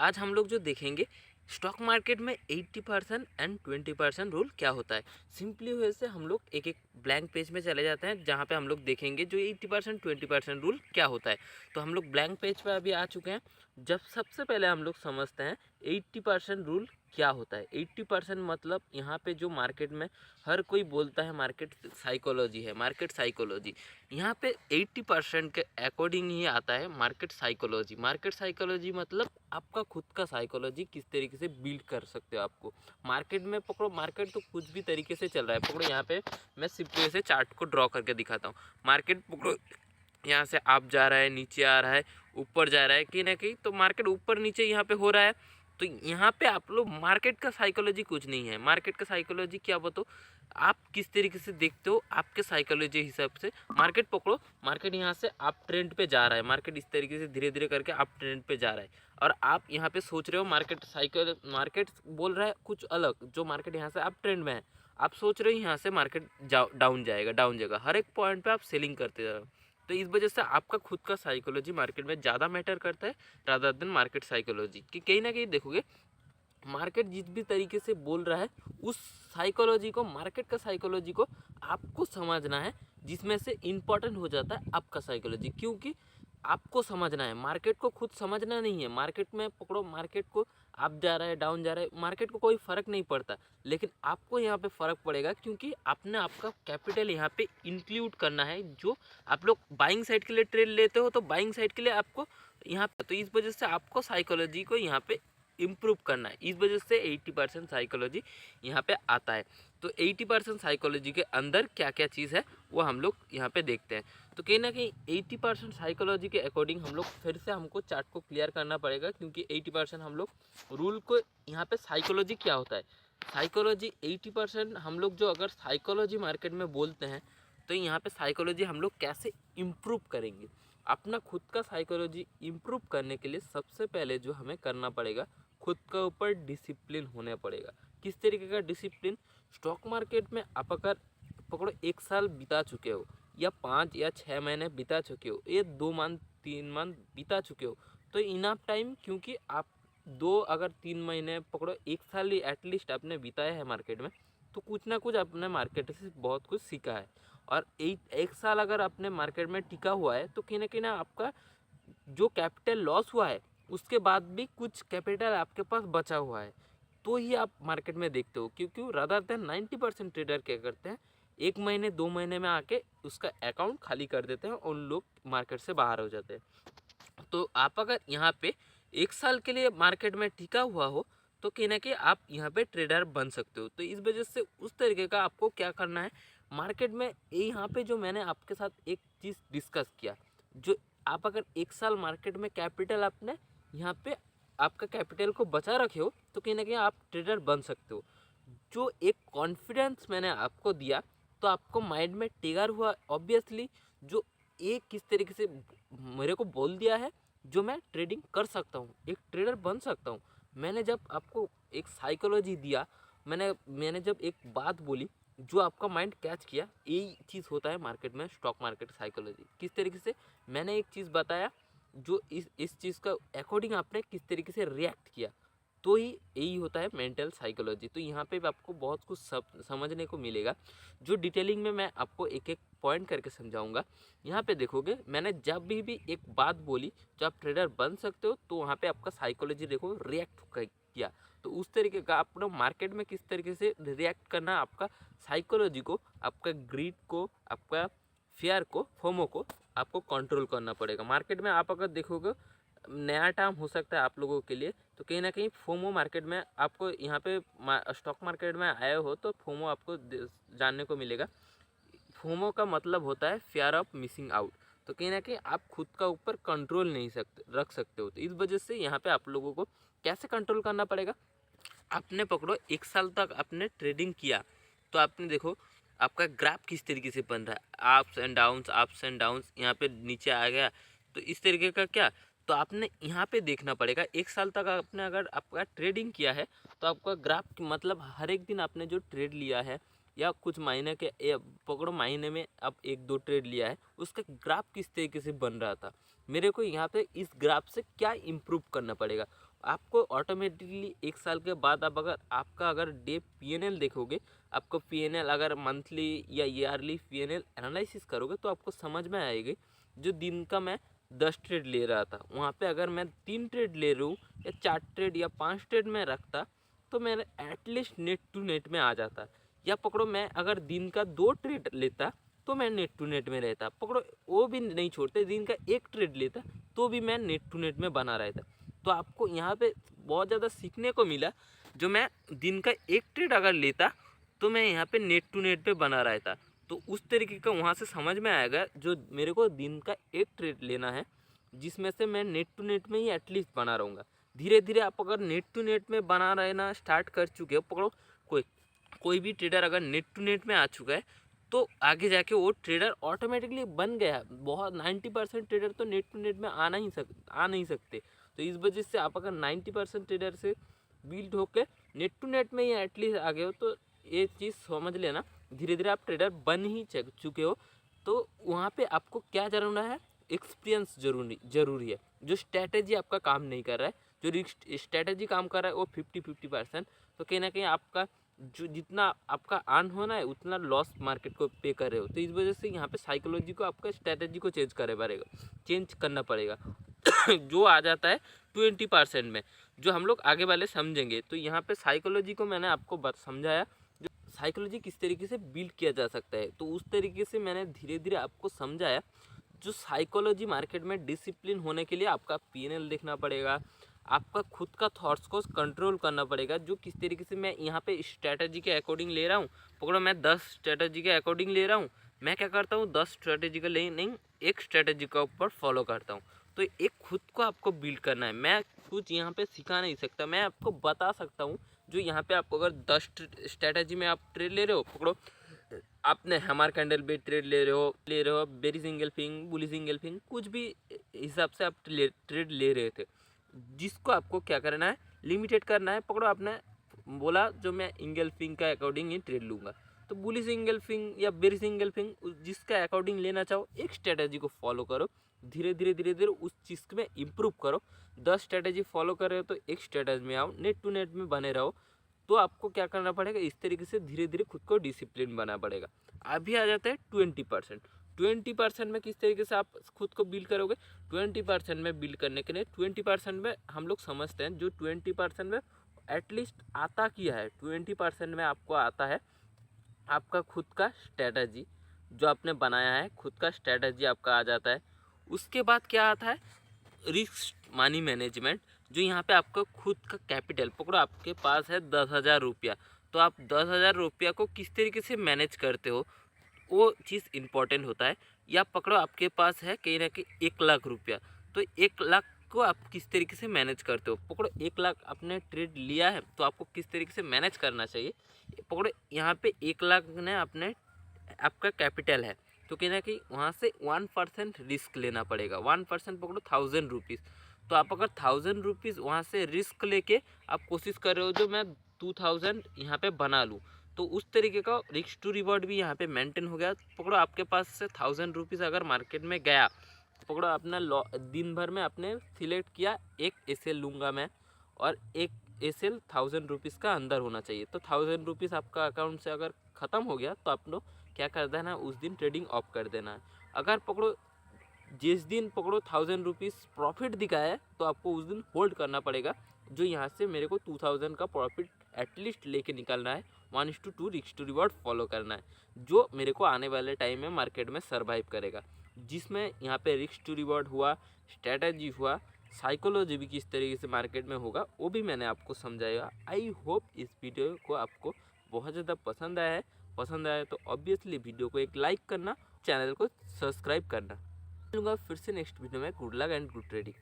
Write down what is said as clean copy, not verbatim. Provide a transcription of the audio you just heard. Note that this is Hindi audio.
आज हम लोग जो देखेंगे स्टॉक मार्केट में 80% एंड 20% रूल क्या होता है। सिंपली वे से हम लोग एक एक ब्लैंक पेज में चले जाते हैं जहाँ पे हम लोग देखेंगे जो 80% 20% रूल क्या होता है। तो हम लोग ब्लैंक पेज पे अभी आ चुके हैं। जब सबसे पहले हम लोग समझते हैं 80% रूल क्या होता है। 80% मतलब यहाँ पे जो मार्केट में हर कोई बोलता है मार्केट साइकोलॉजी है, मार्केट साइकोलॉजी। यहाँ पे 80% के अकॉर्डिंग ही आता है मार्केट साइकोलॉजी। मार्केट साइकोलॉजी मतलब आपका खुद का साइकोलॉजी किस तरीके से बिल्ड कर सकते हो। आपको मार्केट में पकड़ो, मार्केट तो कुछ भी तरीके से चल रहा है। पकड़ो यहाँ पे मैं सिंपली से चार्ट को ड्रॉ करके दिखाता हूँ। मार्केट पकड़ो यहाँ से आप जा रहा है, नीचे आ रहा है, ऊपर जा रहा है, कहीं ना कहीं तो मार्केट ऊपर नीचे यहाँ पे हो रहा है। तो यहाँ पे आप लोग मार्केट का साइकोलॉजी कुछ नहीं है। मार्केट का साइकोलॉजी क्या बताओ, आप किस तरीके से देखते हो आपके साइकोलॉजी हिसाब से। मार्केट पकड़ो, मार्केट यहाँ से आप ट्रेंड पे जा रहा है, मार्केट इस तरीके से धीरे धीरे करके आप ट्रेंड पे जा रहा है और आप यहाँ पे सोच रहे हो मार्केट बोल रहा है कुछ अलग। जो मार्केट यहाँ से आप ट्रेंड में है, आप सोच रहे हो यहाँ से मार्केट डाउन जाएगा। हर एक पॉइंट पे आप सेलिंग करते जा रहे हो। तो इस वजह से आपका खुद का साइकोलॉजी मार्केट में ज़्यादा मैटर करता है रादर देन मार्केट साइकोलॉजी। कि कहीं ना कहीं देखोगे मार्केट जिस भी तरीके से बोल रहा है उस साइकोलॉजी को, मार्केट का साइकोलॉजी को आपको समझना है, जिसमें से इम्पॉर्टेंट हो जाता है आपका साइकोलॉजी। क्योंकि आपको समझना है, मार्केट को खुद समझना नहीं है। मार्केट में पकड़ो, मार्केट को अप जा रहा है डाउन जा रहा है, मार्केट को कोई फ़र्क नहीं पड़ता, लेकिन आपको यहाँ पे फ़र्क पड़ेगा क्योंकि आपने आपका कैपिटल यहाँ पे इंक्लूड करना है। जो आप लोग बाइंग साइड के लिए ट्रेड लेते हो तो बाइंग साइड के लिए आपको यहाँ पे, तो इस वजह से आपको साइकोलॉजी को यहाँ पे इम्प्रूव करना है। इस वजह से 80% साइकोलॉजी यहाँ पे आता है। तो 80% साइकोलॉजी के अंदर क्या क्या चीज़ है वो हम लोग यहाँ पे देखते हैं। तो कहीं ना कहीं 80% साइकोलॉजी के अकॉर्डिंग हम लोग फिर से हमको चार्ट को क्लियर करना पड़ेगा, क्योंकि 80% हम लोग रूल को यहाँ पे साइकोलॉजी क्या होता है। साइकोलॉजी 80% हम लोग जो अगर साइकोलॉजी मार्केट में बोलते हैं तो यहाँ पे साइकोलॉजी हम लोग कैसे इम्प्रूव करेंगे। अपना खुद का साइकोलॉजी इम्प्रूव करने के लिए सबसे पहले जो हमें करना पड़ेगा, खुद के ऊपर डिसिप्लिन होना पड़ेगा। किस तरीके का डिसिप्लिन? स्टॉक मार्केट में आप अगर पकड़ो 1 साल बिता चुके हो, या 5 या 6 महीने बिता चुके हो, या 2 मंथ 3 मंथ बिता चुके हो, तो इनफ टाइम। क्योंकि आप 2 अगर 3 महीने पकड़ो 1 साल ही एटलीस्ट आपने बिताया है मार्केट में, तो कुछ ना कुछ आपने मार्केट से बहुत कुछ सीखा है। और एक साल अगर आपने मार्केट में टिका हुआ है तो कहीं ना आपका जो कैपिटल लॉस हुआ है उसके बाद भी कुछ कैपिटल आपके पास बचा हुआ है, तो ही आप मार्केट में देखते हो। क्योंकि रादर देन 90% ट्रेडर क्या करते हैं, 1 महीने 2 महीने में आके उसका अकाउंट खाली कर देते हैं और उन लोग मार्केट से बाहर हो जाते हैं। तो आप अगर यहाँ पे 1 साल के लिए मार्केट में टिका हुआ हो तो कहीं ना कहीं आप यहाँ पे ट्रेडर बन सकते हो। तो इस वजह से उस तरीके का आपको क्या करना है मार्केट में। यहाँ पे जो मैंने आपके साथ एक चीज़ डिस्कस किया, जो आप अगर 1 साल मार्केट में कैपिटल आपने यहाँ पे आपका कैपिटल को बचा रखे हो तो कहीं ना कहीं आप ट्रेडर बन सकते हो। जो एक कॉन्फिडेंस मैंने आपको दिया तो आपको माइंड में ट्रिगर हुआ ऑब्वियसली, जो एक किस तरीके से मेरे को बोल दिया है जो मैं ट्रेडिंग कर सकता हूँ, एक ट्रेडर बन सकता हूँ। मैंने जब आपको एक साइकोलॉजी दिया, मैंने जब एक बात बोली जो आपका माइंड कैच किया, यही चीज़ होता है मार्केट में, स्टॉक मार्केट साइकोलॉजी। किस तरीके से मैंने एक चीज़ बताया, जो इस चीज़ का अकॉर्डिंग आपने किस तरीके से रिएक्ट किया, तो ही यही होता है मेंटल साइकोलॉजी। तो यहाँ पे भी आपको बहुत कुछ समझने को मिलेगा, जो डिटेलिंग में मैं आपको एक एक पॉइंट करके समझाऊंगा। यहाँ पे देखोगे मैंने जब भी एक बात बोली जो आप ट्रेडर बन सकते हो, तो वहाँ पे आपका साइकोलॉजी देखो रिएक्ट किया। तो उस तरीके का आपको मार्केट में किस तरीके से रिएक्ट करना, आपका साइकोलॉजी को, आपका ग्रीड को, आपका फेयर को, फोमो को आपको कंट्रोल करना पड़ेगा। मार्केट में आप अगर देखोगे नया टर्म हो सकता है आप लोगों के लिए, तो कहीं ना कहीं फोमो मार्केट में आपको यहाँ पे स्टॉक मार्केट में आए हो तो फोमो आपको जानने को मिलेगा। फोमो का मतलब होता है फियर ऑफ मिसिंग आउट। तो कहीं ना कहीं आप खुद का ऊपर कंट्रोल नहीं रख सकते हो। तो इस वजह से यहाँ पे आप लोगों को कैसे कंट्रोल करना पड़ेगा, आपने पकड़ो 1 साल तक आपने ट्रेडिंग किया तो आपने देखो आपका ग्राफ किस तरीके से बन रहा है, अप्स एंड डाउन्स, यहाँ पे नीचे आ गया। तो इस तरीके का क्या, तो आपने यहाँ पे देखना पड़ेगा। 1 साल तक आपने अगर आपका ट्रेडिंग किया है तो आपका ग्राफ मतलब हर एक दिन आपने जो ट्रेड लिया है, या कुछ महीने के पकड़ो महीने में आप 1-2 ट्रेड लिया है, उसका ग्राफ किस तरीके से बन रहा था, मेरे को यहाँ पे इस ग्राफ से क्या इम्प्रूव करना पड़ेगा। आपको ऑटोमेटिकली 1 साल के बाद आप अगर डे पीएनएल देखोगे, आपको पीएनएल अगर मंथली या ईयरली पीएनएल एनालिसिस करोगे तो आपको समझ में आएगी। जो दिन का मैं 10 ट्रेड ले रहा था, वहाँ पे अगर मैं 3 ट्रेड ले रहा हूँ या 4 ट्रेड या 5 ट्रेड में रखता तो मेरा एटलीस्ट नेट टू नेट में आ जाता। या पकड़ो मैं अगर दिन का 2 ट्रेड लेता तो मैं नेट टू नेट में रहता। पकड़ो वो भी नहीं छोड़ते, दिन का 1 ट्रेड लेता तो भी मैं नेट टू नेट में बना रहता। तो आपको यहाँ पे बहुत ज़्यादा सीखने को मिला। जो मैं दिन का 1 ट्रेड अगर लेता तो मैं यहाँ पे नेट टू नेट पे बना रहता। तो उस तरीके का वहाँ से समझ में आएगा जो मेरे को दिन का 1 ट्रेड लेना है, जिसमें से मैं नेट टू नेट में ही एटलीस्ट बना रहूँगा। धीरे धीरे आप अगर नेट टू नेट में बना रहना स्टार्ट कर चुके हो, पकड़ो कोई भी ट्रेडर अगर नेट टू नेट में आ चुका है तो आगे जाके वो ट्रेडर ऑटोमेटिकली बन गया। बहुत 90% ट्रेडर तो नेट टू नेट में आ नहीं सकते। तो इस वजह से आप अगर 90% ट्रेडर से बिल्ड होकर नेट टू नेट में ही एटलीस्ट आ गए हो तो ये चीज़ समझ लेना, धीरे धीरे आप ट्रेडर बन ही चुके हो। तो वहाँ पे आपको क्या जरूरत है, एक्सपीरियंस जरूरी है। जो स्ट्रैटेजी आपका काम नहीं कर रहा है, जो स्ट्रैटेजी काम कर रहा है वो 50-50%, तो कहीं ना कहीं आपका जो जितना आपका अर्न होना है उतना लॉस मार्केट को पे कर रहे हो। तो इस वजह से यहाँ पे साइकोलॉजी को, आपका स्ट्रैटेजी को चेंज करना पड़ेगा। जो आ जाता है 20% में, जो हम लोग आगे वाले समझेंगे। तो यहाँ पे साइकोलॉजी को मैंने आपको समझाया, जो साइकोलॉजी किस तरीके से बिल्ड किया जा सकता है, तो उस तरीके से मैंने धीरे धीरे आपको समझाया। जो साइकोलॉजी मार्केट में डिसिप्लिन होने के लिए आपका पीएनएल देखना पड़ेगा, आपका खुद का थॉट्स को कंट्रोल करना पड़ेगा। जो किस तरीके से मैं यहाँ पे स्ट्रैटेजी के अकॉर्डिंग ले रहा हूँ, पकड़ो मैं 10 स्ट्रैटेजी के अकॉर्डिंग ले रहा हूँ। मैं क्या करता हूँ, 10 स्ट्रैटेजी का नहीं, एक स्ट्रैटेजी का ऊपर फॉलो करता हूँ। तो एक खुद को आपको बिल्ड करना है। मैं कुछ यहाँ पे सिखा नहीं सकता, मैं आपको बता सकता हूँ। जो यहाँ पे आपको अगर 10 स्ट्रैटेजी में आप ट्रेड ले रहे हो, पकड़ो आपने हैमर कैंडल पे ट्रेड ले रहे हो बेरी सिंगल फिंग, बुली सिंगल फिंग, कुछ भी हिसाब से आप ट्रेड ले रहे थे, जिसको आपको क्या करना है, लिमिटेड करना है। पकड़ो आपने बोला जो मैं इंगल फिंग का अकॉर्डिंग ही ट्रेड लूँगा, तो बुली सिंगल फिंग या बेरी सिंगल फिंग जिसका अकॉर्डिंग लेना चाहो, एक स्ट्रैटेजी को फॉलो करो। धीरे धीरे उस चीज़ में इम्प्रूव करो। 10 स्ट्रैटेजी फॉलो कर रहे हो तो एक स्ट्रैटेजी में आओ, नेट टू नेट में बने रहो। तो आपको क्या करना पड़ेगा, इस तरीके से धीरे धीरे खुद को डिसिप्लिन बनाना पड़ेगा। अभी आ जाता है 20%। 20% में किस तरीके से आप खुद को बिल्ड करोगे। 20% में बिल्ड करने के लिए 20% में हम लोग समझते हैं, जो 20% में एटलीस्ट आता क्या है। 20% में आपको आता है आपका खुद का स्ट्रैटेजी, जो आपने बनाया है खुद का स्ट्रैटेजी आपका आ जाता है। उसके बाद क्या आता है, रिस्क मनी मैनेजमेंट। जो यहाँ पे आपका खुद का कैपिटल, पकड़ो आपके पास है 10,000 रुपया, तो आप 10,000 रुपया को किस तरीके से मैनेज करते हो वो चीज़ इम्पोर्टेंट होता है। या पकड़ो आपके पास है कहीं ना कहीं 1 लाख रुपया, तो 1 लाख को आप किस तरीके से मैनेज करते हो। पकड़ो 1 लाख आपने ट्रेड लिया है तो आपको किस तरीके से मैनेज करना चाहिए। पकड़ो यहाँ पे 1 लाख ने आपने आपका कैपिटल है, तो कहीं ना कहीं वहाँ से 1% रिस्क लेना पड़ेगा। 1% पकड़ो 1,000 रुपीज़, तो आप अगर 1,000 रुपीज़ वहाँ से रिस्क लेके आप कोशिश कर रहे हो जो मैं 2,000 यहाँ पे बना लूँ, तो उस तरीके का रिस्क टू रिवॉर्ड भी यहाँ पे मेंटेन हो गया। पकड़ो आपके पास से 1,000 रुपीज़ अगर मार्केट में गया, पकड़ो अपना दिन भर में आपने सिलेक्ट किया एक एसएल लूँगा मैं, और एक एसएल 1,000 रुपीज़ का अंदर होना चाहिए। तो 1,000 रुपीज़ आपका अकाउंट से अगर ख़त्म हो गया तो आप लोग क्या कर देना है, उस दिन ट्रेडिंग ऑफ कर देना है। अगर पकड़ो जिस दिन पकड़ो 1,000 रुपीज़ प्रॉफिट दिखाया है तो आपको उस दिन होल्ड करना पड़ेगा। जो यहाँ से मेरे को 2,000 का प्रॉफिट एटलीस्ट लेके निकलना है, 1:2 रिस्क टू रिवॉर्ड फॉलो करना है, जो मेरे को आने वाले टाइम में मार्केट में सर्वाइव करेगा। जिसमें यहाँ पे रिस्क टू रिवॉर्ड हुआ, स्ट्रैटेजी हुआ, साइकोलॉजी भी किस तरीके से मार्केट में होगा वो भी मैंने आपको समझाया। आई होप इस वीडियो को आपको बहुत ज़्यादा पसंद आया है। पसंद आया तो ऑब्वियसली वीडियो को एक लाइक करना, चैनल को सब्सक्राइब करना। मिलूंगा फिर से नेक्स्ट वीडियो में। Good luck and good trading.